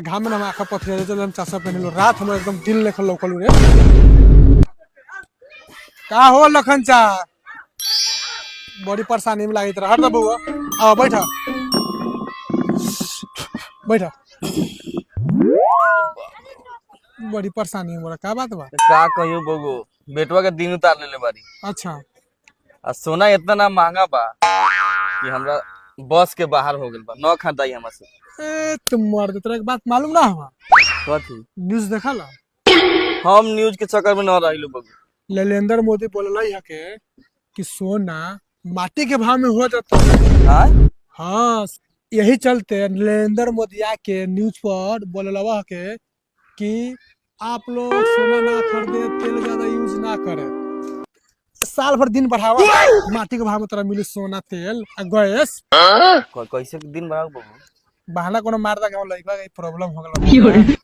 घाम में हम आखा पथरे चल हम चासा पहनलो रात हम एकदम दिल लेखल लोकल रे का हो लखन चा बड़ी परेशानी में लागित रहा हट बउआ आ बैठा बैठा बड़ी परेशानी है मोरा का बात बा का कहियो बगो बेटवा के दिन उतार लेले बारी। अच्छा आ सोना इतना ना महंगा बा कि हमरा बस के बाहर हो गेल बा न खरीदाई हमरा से। ए तुम मर दे तेरा एक बात मालूम ना हवा कथी? न्यूज़ देखा ला हम न्यूज के चक्कर में न रहिलो बगो। नरेंद्र मोदी बोलला है कि सोना माटी के भाव में हो जाता हां हाँ यही चलते नरेंद्र मोदी आके न्यूज पर बोलवा के कि आप लोग सोना ना खरीदे तेल ज्यादा यूज ना करे साल भर दिन बढ़ावा माटी के भाव में तरह मिले सोना तेल आ गैस कैसे के दिन बनाओ बगो? बहाना कोनो मारदा गाँव लइका प्रॉब्लम हो गल